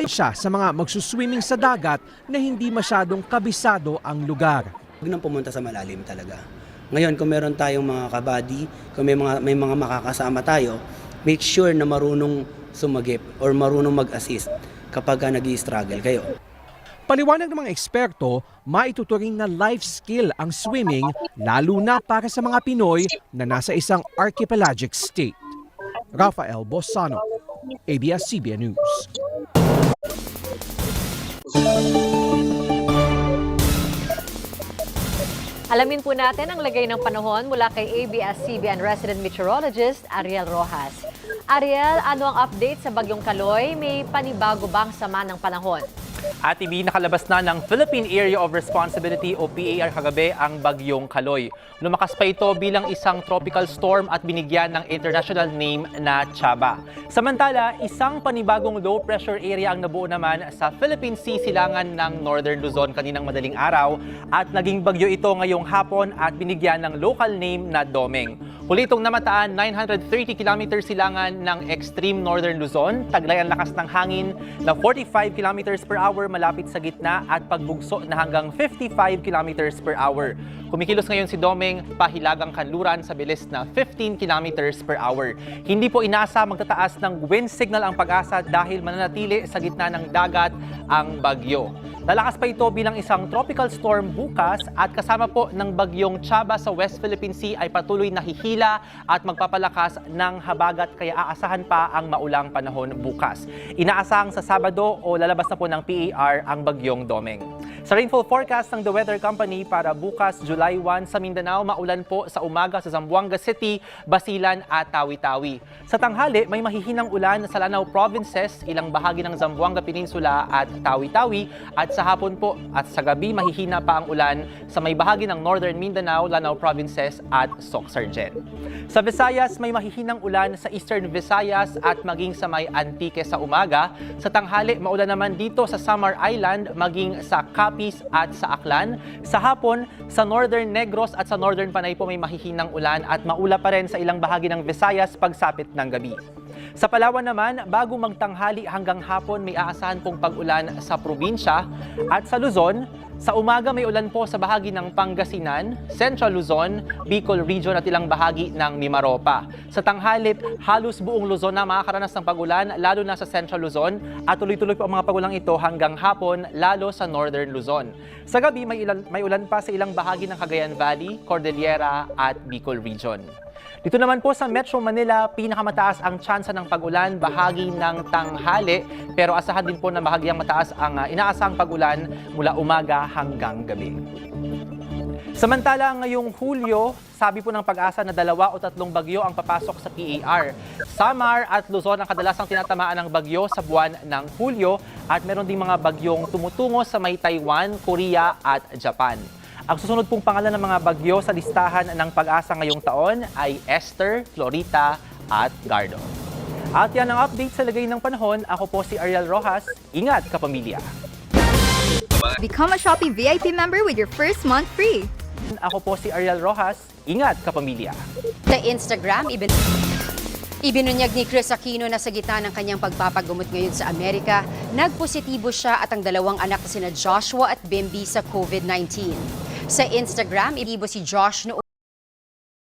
Siya sa mga magsuswimming sa dagat na hindi masyadong kabisado ang lugar. Huwag nang pumunta sa malalim talaga. Ngayon, kung meron tayong mga kabady, kung may mga makakasama tayo, make sure na marunong sumagip or marunong mag-assist kapag nag-i-struggle kayo. Paliwanag ng mga eksperto, maituturing na life skill ang swimming lalo na para sa mga Pinoy na nasa isang archipelagic state. Rafael Bosano, ABS-CBN News. Alamin po natin ang lagay ng panahon mula kay ABS-CBN resident meteorologist Ariel Rojas. Ariel, ano ang update sa Bagyong Kaloy? May panibago bang sama ng panahon? At nakalabas na ng Philippine Area of Responsibility o PAR kagabi ang Bagyong Kaloy. Lumakas pa ito bilang isang tropical storm at binigyan ng international name na Chaba. Samantala, isang panibagong low pressure area ang nabuo naman sa Philippine Sea silangan ng Northern Luzon kaninang madaling araw at naging bagyo ito ngayong hapon at binigyan ng local name na Domeng. Huli itong namataan 930 km silangan ng extreme Northern Luzon, taglay ang lakas ng hangin na 45 km per hour malapit sa gitna at pagbugso na hanggang 55 km per hour. Kumikilos ngayon si Domeng pahilagang kanluran sa bilis na 15 km per hour. Hindi po inasa magtataas ng wind signal ang Pag-asa dahil mananatili sa gitna ng dagat ang bagyo. Lalakas pa ito bilang isang tropical storm bukas at kasama po ng bagyong Chaba sa West Philippine Sea ay patuloy na hihila at magpapalakas ng habagat kaya aasahan pa ang maulang panahon bukas. Inaasahang sa Sabado o lalabas na po ng PAR ang bagyong Domeng. Sa rainfall forecast ng The Weather Company para bukas July 1 sa Mindanao, maulan po sa umaga sa Zamboanga City, Basilan at Tawi-Tawi. Sa tanghali, may mahihinang ulan sa Lanao Provinces, ilang bahagi ng Zamboanga Peninsula at Tawi-Tawi at sa hapon po at sa gabi mahihina pa ang ulan sa may bahagi ng Northern Mindanao, Lanao Provinces at Soc-Sargen. Sa Visayas, may mahihinang ulan sa Eastern Visayas at maging sa may Antique sa umaga. Sa tanghali, maulan naman dito sa Samar Island, maging sa Capiz at sa Aklan. Sa hapon, sa Northern Negros at sa Northern Panay po may mahihinang ulan at maula pa rin sa ilang bahagi ng Visayas pagsapit ng gabi. Sa Palawan naman, bago magtanghali hanggang hapon may aasahan pong pag-ulan sa probinsya at sa Luzon, sa umaga may ulan po sa bahagi ng Pangasinan, Central Luzon, Bicol Region at ilang bahagi ng Mimaropa. Sa tanghalit, halos buong Luzon na makakaranas ng pag-ulan, lalo na sa Central Luzon at tuloy-tuloy po ang mga pag-ulang ito hanggang hapon, lalo sa Northern Luzon. Sa gabi, may ulan pa sa ilang bahagi ng Cagayan Valley, Cordillera at Bicol Region. Dito naman po sa Metro Manila, pinakamataas ang tsansa ng pag-ulan bahagi ng tanghali pero asahan din po na bahagyang mataas ang inaasahang pag-ulan mula umaga hanggang gabi. Samantala ngayong Hulyo, sabi po ng Pag-asa na 2 o 3 bagyo ang papasok sa PAR. Samar at Luzon ang kadalasang tinatamaan ng bagyo sa buwan ng Hulyo at meron ding mga bagyong tumutungo sa may Taiwan, Korea at Japan. Ang susunod pong pangalan ng mga bagyo sa listahan ng Pag-asa ngayong taon ay Esther, Florita at Gardo. At yan ang update sa lagay ng panahon. Ako po si Ariel Rojas. Ingat kapamilya! Become a Shopee VIP member with your first month free. Ako po si Ariel Rojas. Ingat kapamilya! Sa Instagram, ibinunyag ni Chris Aquino na sa gitna ng kanyang pagpapagumot ngayon sa Amerika, nagpositibo siya at ang 2 anak na sina Joshua at Bimby sa COVID-19. Sa Instagram, ibo si Josh noong